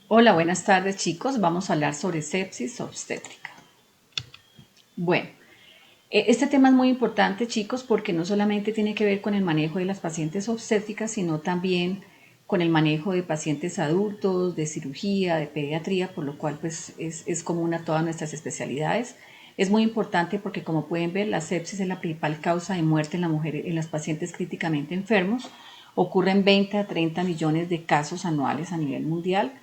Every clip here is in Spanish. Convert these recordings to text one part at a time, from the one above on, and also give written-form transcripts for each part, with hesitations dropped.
Hola, buenas tardes chicos. Vamos a hablar sobre sepsis obstétrica. Bueno, este tema es muy importante chicos porque no solamente tiene que ver con el manejo de las pacientes obstétricas, sino también con el manejo de pacientes adultos, de cirugía, de pediatría, por lo cual pues es común a todas nuestras especialidades. Es muy importante porque como pueden ver, la sepsis es la principal causa de muerte en la mujer, en las pacientes críticamente enfermos. Ocurren 20 a 30 millones de casos anuales a nivel mundial.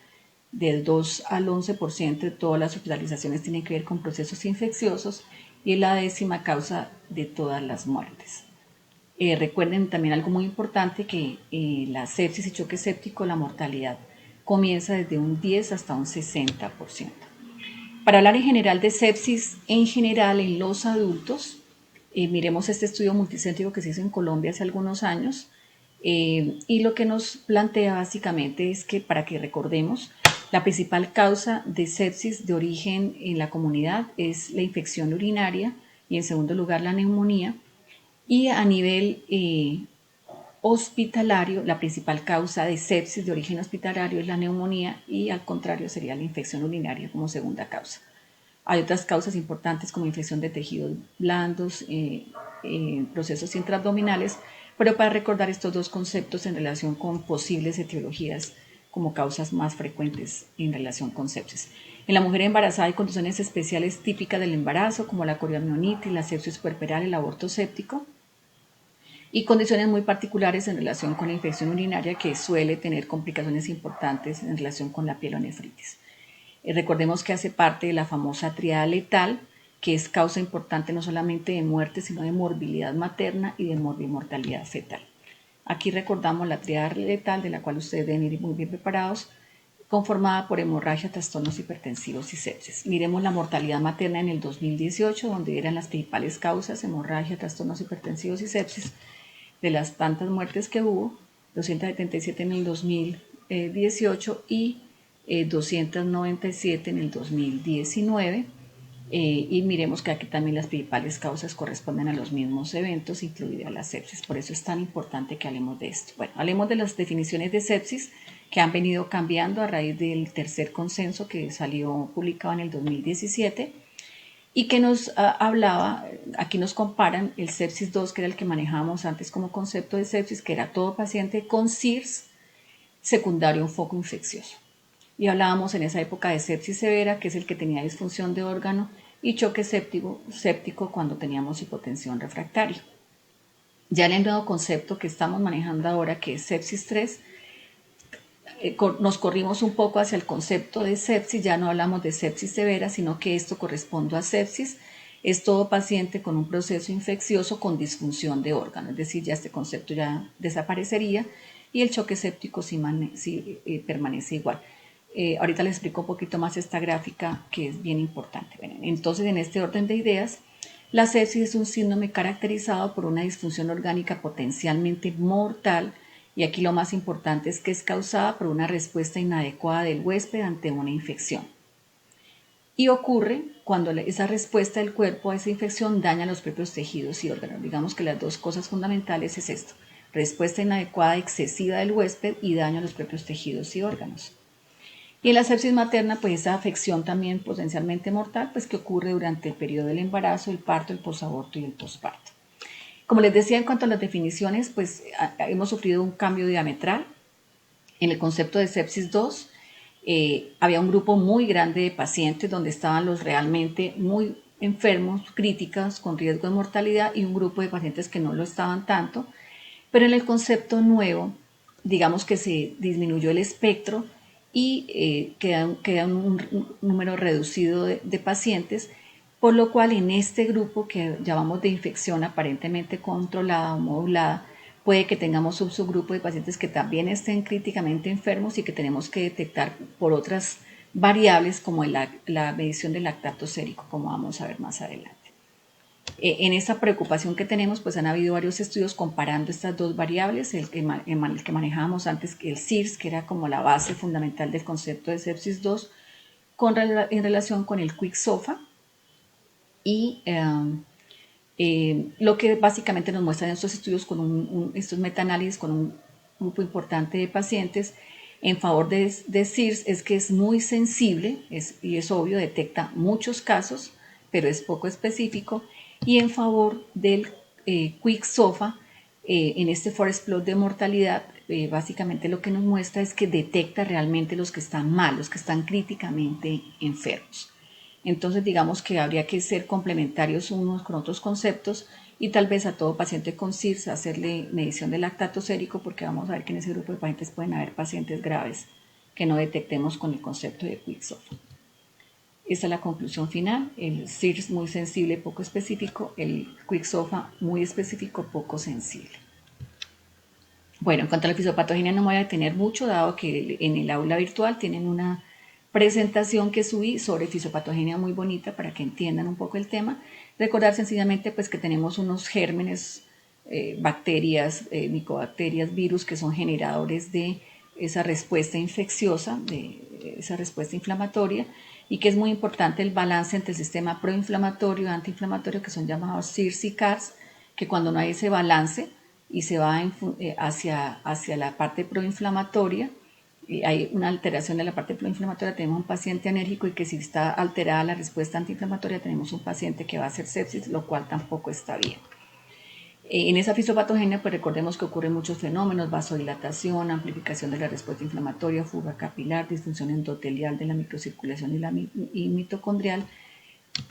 Del 2 al 11% de todas las hospitalizaciones tienen que ver con procesos infecciosos y es la décima causa de todas las muertes. Recuerden también algo muy importante que la sepsis y choque séptico, la mortalidad comienza desde un 10 hasta un 60%. Para hablar en general de sepsis, en general en los adultos, miremos este estudio multicéntrico que se hizo en Colombia hace algunos años, y lo que nos plantea básicamente es que, para que recordemos, la principal causa de sepsis de origen en la comunidad es la infección urinaria y en segundo lugar la neumonía, y a nivel hospitalario, la principal causa de sepsis de origen hospitalario es la neumonía y al contrario sería la infección urinaria como segunda causa. Hay otras causas importantes como infección de tejidos blandos, procesos intraabdominales, pero para recordar estos dos conceptos en relación con posibles etiologías como causas más frecuentes en relación con sepsis. En la mujer embarazada hay condiciones especiales típicas del embarazo como la coriomionitis, la sepsis puerperal, el aborto séptico, y condiciones muy particulares en relación con la infección urinaria que suele tener complicaciones importantes en relación con la pielonefritis. Recordemos que hace parte de la famosa triada letal, que es causa importante no solamente de muerte, sino de morbilidad materna y de morbimortalidad fetal. Aquí recordamos la triada letal, de la cual ustedes deben ir muy bien preparados, conformada por hemorragia, trastornos hipertensivos y sepsis. Miremos la mortalidad materna en el 2018, donde eran las principales causas, hemorragia, trastornos hipertensivos y sepsis. De las tantas muertes que hubo, 277 en el 2018 y 297 en el 2019. Y miremos que aquí también las principales causas corresponden a los mismos eventos, incluida la sepsis. Por eso es tan importante que hablemos de esto. Bueno, hablemos de las definiciones de sepsis que han venido cambiando a raíz del tercer consenso que salió publicado en el 2017 y que nos hablaba, aquí nos comparan el sepsis 2, que era el que manejábamos antes como concepto de sepsis, que era todo paciente con SIRS secundario a un foco infeccioso. Y hablábamos en esa época de sepsis severa, que es el que tenía disfunción de órgano, y choque séptico cuando teníamos hipotensión refractaria. Ya en el nuevo concepto que estamos manejando ahora, que es sepsis 3, nos corrimos un poco hacia el concepto de sepsis, ya no hablamos de sepsis severa, sino que esto corresponde a sepsis, es todo paciente con un proceso infeccioso con disfunción de órgano, es decir, ya este concepto ya desaparecería y el choque séptico sí permanece igual. Ahorita les explico un poquito más esta gráfica que es bien importante. Bueno, entonces, en este orden de ideas, la sepsis es un síndrome caracterizado por una disfunción orgánica potencialmente mortal, y aquí lo más importante es que es causada por una respuesta inadecuada del huésped ante una infección. Y ocurre cuando esa respuesta del cuerpo a esa infección daña los propios tejidos y órganos. Digamos que las dos cosas fundamentales es esto: respuesta inadecuada excesiva del huésped y daño a los propios tejidos y órganos. Y en la sepsis materna, pues esa afección también potencialmente mortal, pues que ocurre durante el periodo del embarazo, el parto, el posaborto y el posparto. Como les decía, en cuanto a las definiciones, pues hemos sufrido un cambio diametral. En el concepto de sepsis 2, había un grupo muy grande de pacientes donde estaban los realmente muy enfermos, críticos, con riesgo de mortalidad, y un grupo de pacientes que no lo estaban tanto. Pero en el concepto nuevo, digamos que se disminuyó el espectro y queda un número reducido de pacientes, por lo cual en este grupo que llamamos de infección aparentemente controlada o modulada, puede que tengamos un subgrupo de pacientes que también estén críticamente enfermos y que tenemos que detectar por otras variables como la medición del lactato sérico, como vamos a ver más adelante. En esta preocupación que tenemos, pues han habido varios estudios comparando estas dos variables, el que manejábamos antes, el SIRS, que era como la base fundamental del concepto de sepsis 2, en relación con el QuickSOFA, y lo que básicamente nos muestran estos estudios, estos metaanálisis con un grupo importante de pacientes, En favor de SIRS es que es muy sensible y es obvio, detecta muchos casos, pero es poco específico. Y en favor del Quick SOFA, en este Forest Plot de mortalidad, básicamente lo que nos muestra es que detecta realmente los que están mal, los que están críticamente enfermos. Entonces digamos que habría que ser complementarios unos con otros conceptos y tal vez a todo paciente con SIRS hacerle medición de lactato sérico, porque vamos a ver que en ese grupo de pacientes pueden haber pacientes graves que no detectemos con el concepto de QuickSOFA. Esta es la conclusión final: el SIRS muy sensible, poco específico; el QuickSOFA muy específico, poco sensible. Bueno, en cuanto a la fisiopatogenia no me voy a detener mucho, dado que en el aula virtual tienen una presentación que subí sobre fisiopatogenia muy bonita para que entiendan un poco el tema. Recordar sencillamente pues que tenemos unos gérmenes, bacterias, micobacterias, virus, que son generadores de esa respuesta infecciosa, de esa respuesta inflamatoria, y que es muy importante el balance entre el sistema proinflamatorio y antiinflamatorio, que son llamados SIRS y CARS, que cuando no hay ese balance y se va hacia la parte proinflamatoria, hay una alteración de la parte proinflamatoria, tenemos un paciente enérgico, y que si está alterada la respuesta antiinflamatoria tenemos un paciente que va a hacer sepsis, lo cual tampoco está bien. En esa fisiopatogenia, pues recordemos que ocurren muchos fenómenos: vasodilatación, amplificación de la respuesta inflamatoria, fuga capilar, disfunción endotelial de la microcirculación y mitocondrial,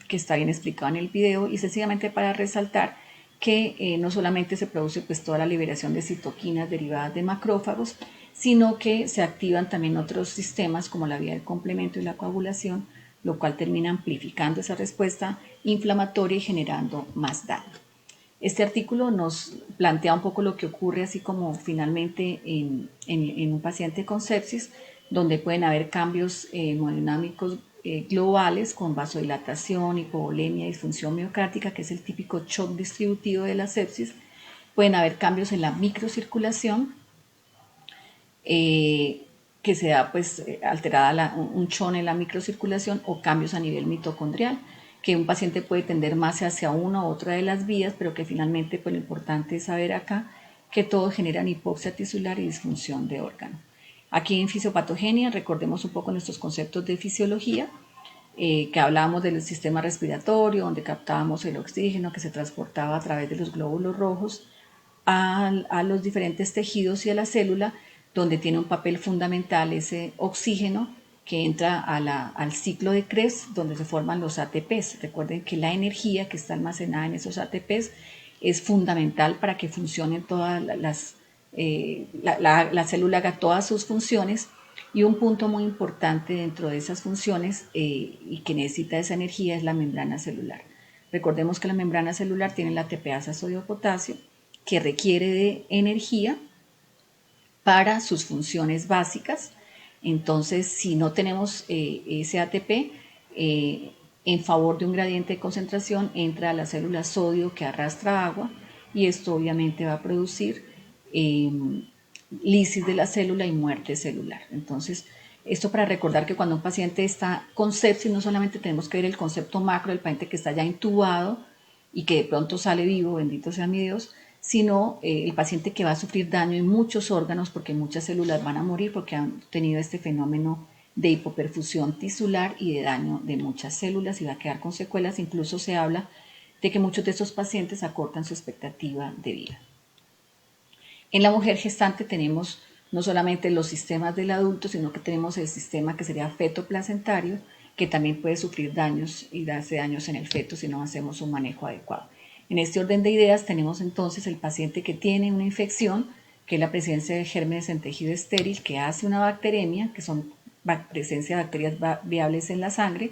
que está bien explicado en el video, y sencillamente para resaltar que no solamente se produce pues toda la liberación de citoquinas derivadas de macrófagos, sino que se activan también otros sistemas como la vía del complemento y la coagulación, lo cual termina amplificando esa respuesta inflamatoria y generando más daño. Este artículo nos plantea un poco lo que ocurre así como finalmente en un paciente con sepsis, donde pueden haber cambios hemodinámicos globales con vasodilatación, hipovolemia, disfunción miocárdica, que es el típico shock distributivo de la sepsis. Pueden haber cambios en la microcirculación, que se da pues alterada un chon en la microcirculación, o cambios a nivel mitocondrial, que un paciente puede tender más hacia una u otra de las vías, pero que finalmente pues lo importante es saber acá que todos generan hipoxia tisular y disfunción de órgano. Aquí en fisiopatogenia recordemos un poco nuestros conceptos de fisiología, que hablábamos del sistema respiratorio, donde captábamos el oxígeno que se transportaba a través de los glóbulos rojos a los diferentes tejidos y a la célula, donde tiene un papel fundamental ese oxígeno que entra al ciclo de Krebs, donde se forman los ATPs. Recuerden que la energía que está almacenada en esos ATPs es fundamental para que funcionen todas la célula haga todas sus funciones, y un punto muy importante dentro de esas funciones y que necesita esa energía es la membrana celular. Recordemos que la membrana celular tiene la ATPasa sodio-potasio, que requiere de energía para sus funciones básicas. Entonces, si no tenemos ese ATP, en favor de un gradiente de concentración, entra a la célula sodio que arrastra agua, y esto obviamente va a producir lisis de la célula y muerte celular. Entonces, esto para recordar que cuando un paciente está con sepsis, no solamente tenemos que ver el concepto macro del paciente que está ya intubado y que de pronto sale vivo, bendito sea mi Dios, sino el paciente que va a sufrir daño en muchos órganos, porque muchas células van a morir porque han tenido este fenómeno de hipoperfusión tisular y de daño de muchas células, y va a quedar con secuelas. Incluso se habla de que muchos de estos pacientes acortan su expectativa de vida. En la mujer gestante tenemos no solamente los sistemas del adulto, sino que tenemos el sistema que sería feto-placentario, que también puede sufrir daños y darse daños en el feto si no hacemos un manejo adecuado. En este orden de ideas tenemos entonces el paciente que tiene una infección, que es la presencia de gérmenes en tejido estéril, que hace una bacteremia, que son presencia de bacterias viables en la sangre;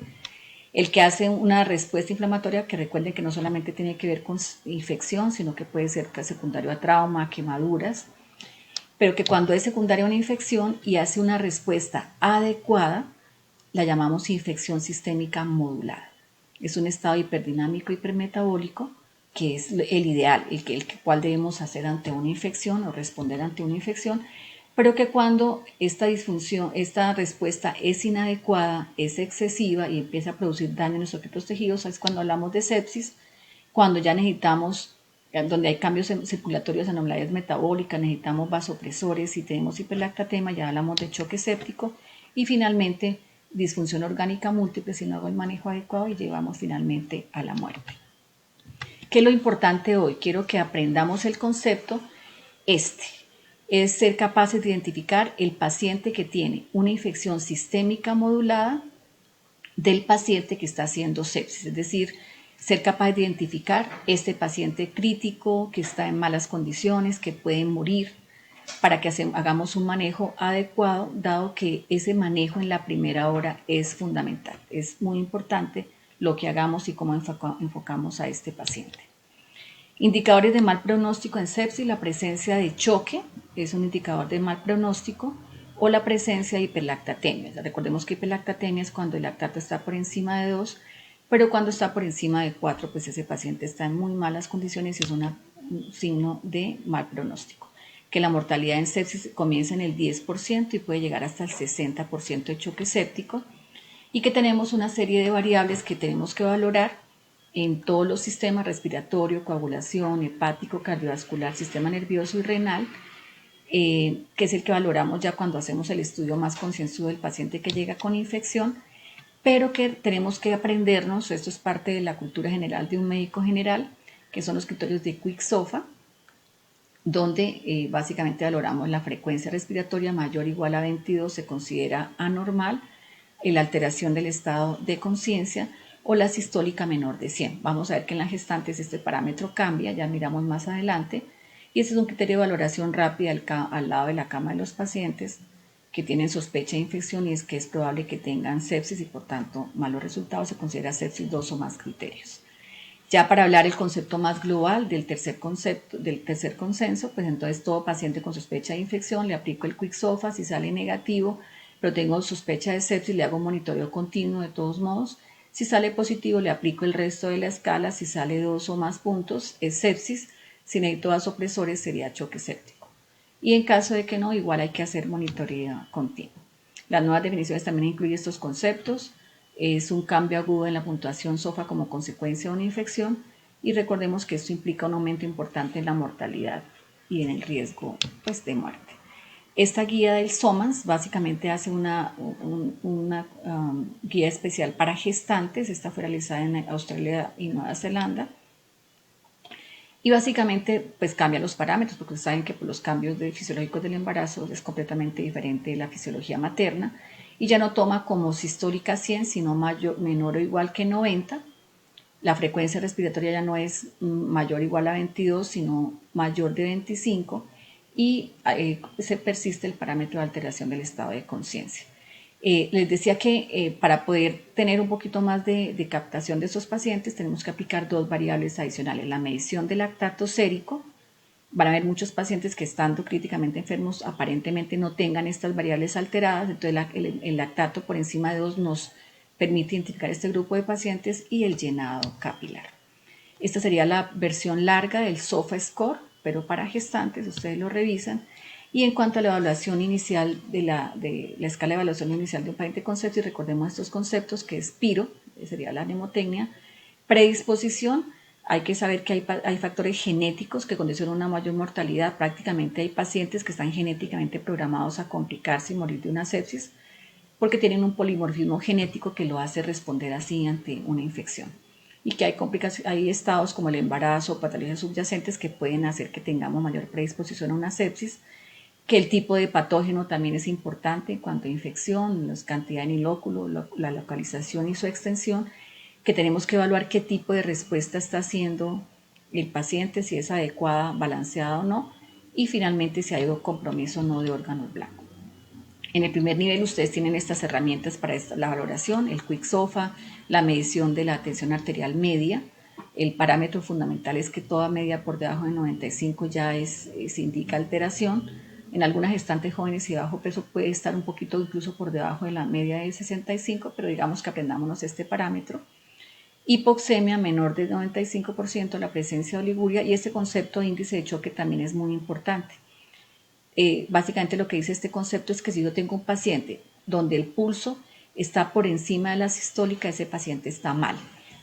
el que hace una respuesta inflamatoria, que recuerden que no solamente tiene que ver con infección, sino que puede ser secundario a trauma, quemaduras, pero que cuando es secundaria a una infección y hace una respuesta adecuada, la llamamos infección sistémica modulada. Es un estado hiperdinamico hipermetabólico, que es el ideal, el cual debemos hacer ante una infección o responder ante una infección, pero que cuando esta disfunción, esta respuesta es inadecuada, es excesiva y empieza a producir daño en nuestros propios tejidos, es cuando hablamos de sepsis, cuando ya necesitamos donde hay cambios circulatorios, anormalidades metabólicas, necesitamos vasopresores. Si tenemos hiperlactatemia, ya hablamos de choque séptico. Y finalmente, disfunción orgánica múltiple si no hago el manejo adecuado y llevamos finalmente a la muerte. ¿Qué es lo importante hoy? Quiero que aprendamos el concepto es ser capaces de identificar el paciente que tiene una infección sistémica modulada del paciente que está haciendo sepsis, es decir, ser capaz de identificar este paciente crítico que está en malas condiciones, que puede morir, para que hagamos un manejo adecuado, dado que ese manejo en la primera hora es fundamental. Es muy importante lo que hagamos y cómo enfocamos a este paciente. Indicadores de mal pronóstico en sepsis: la presencia de choque es un indicador de mal pronóstico, o la presencia de hiperlactatemia. Recordemos que hiperlactatemia es cuando el lactato está por encima de 2, pero cuando está por encima de 4, pues ese paciente está en muy malas condiciones y es un signo de mal pronóstico. Que la mortalidad en sepsis comienza en el 10% y puede llegar hasta el 60% de choque séptico, y que tenemos una serie de variables que tenemos que valorar en todos los sistemas: respiratorio, coagulación, hepático, cardiovascular, sistema nervioso y renal, que es el que valoramos ya cuando hacemos el estudio más concienzudo del paciente que llega con infección, pero que tenemos que aprendernos. Esto es parte de la cultura general de un médico general, que son los criterios de Quick-SOFA, donde básicamente valoramos la frecuencia respiratoria mayor o igual a 22, se considera anormal, la alteración del estado de conciencia, o la sistólica menor de 100. Vamos a ver que en las gestantes este parámetro cambia, ya miramos más adelante, y este es un criterio de valoración rápida al lado de la cama de los pacientes que tienen sospecha de infección y es que es probable que tengan sepsis y por tanto malos resultados. Se considera sepsis 2 o más criterios. Ya para hablar el concepto más global del tercer consenso, pues entonces todo paciente con sospecha de infección le aplico el Quick-SOFA. Si sale negativo, pero tengo sospecha de sepsis, le hago monitoreo continuo de todos modos. Si sale positivo, le aplico el resto de la escala. Si sale 2 o más puntos, es sepsis. Si necesito vasopresores, sería choque séptico. Y en caso de que no, igual hay que hacer monitoreo continuo. Las nuevas definiciones también incluyen estos conceptos. Es un cambio agudo en la puntuación SOFA como consecuencia de una infección, y recordemos que esto implica un aumento importante en la mortalidad y en el riesgo, pues, de muerte. Esta guía del SOMAS básicamente hace una guía especial para gestantes. Esta fue realizada en Australia y Nueva Zelanda. Y básicamente pues cambia los parámetros, porque saben que los cambios fisiológicos del embarazo es completamente diferente de la fisiología materna, y ya no toma como sistólica 100, sino menor o igual que 90. La frecuencia respiratoria ya no es mayor o igual a 22, sino mayor de 25, y se persiste el parámetro de alteración del estado de conciencia. Les decía que para poder tener un poquito más de captación de estos pacientes tenemos que aplicar dos variables adicionales: la medición del lactato sérico. Van a haber muchos pacientes que, estando críticamente enfermos, aparentemente no tengan estas variables alteradas, entonces el lactato por encima de 2 nos permite identificar este grupo de pacientes, y el llenado capilar. Esta sería la versión larga del SOFA Score, pero para gestantes, ustedes lo revisan. Y en cuanto a la evaluación inicial de la escala de evaluación inicial de un paciente con sepsis, recordemos estos conceptos, que es PIRO, que sería la mnemotecnia, predisposición. Hay que saber que hay factores genéticos que condicionan una mayor mortalidad. Prácticamente hay pacientes que están genéticamente programados a complicarse y morir de una sepsis, porque tienen un polimorfismo genético que lo hace responder así ante una infección. Y que hay estados como el embarazo o patologías subyacentes que pueden hacer que tengamos mayor predisposición a una sepsis. Que el tipo de patógeno también es importante en cuanto a infección, la cantidad de inóculo, la localización y su extensión, que tenemos que evaluar qué tipo de respuesta está haciendo el paciente, si es adecuada, balanceada o no, y finalmente si hay compromiso o no de órganos blancos. En el primer nivel ustedes tienen estas herramientas para la valoración: el Quick-SOFA, la medición de la tensión arterial media. El parámetro fundamental es que toda media por debajo de 95 ya se indica alteración. En algunas gestantes jóvenes y de bajo peso puede estar un poquito incluso por debajo de la media de 65, pero digamos que aprendámonos este parámetro. Hipoxemia menor del 95%, la presencia de oliguria, y este concepto de índice de choque también es muy importante. Básicamente lo que dice este concepto es que si yo tengo un paciente donde el pulso está por encima de la sistólica, ese paciente está mal.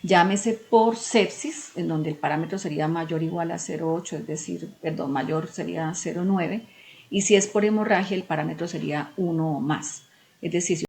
Llámese por sepsis, en donde el parámetro sería mayor o igual a 0,8, es decir, perdón, mayor sería 0,9, y si es por hemorragia, el parámetro sería 1 o más. Es decir,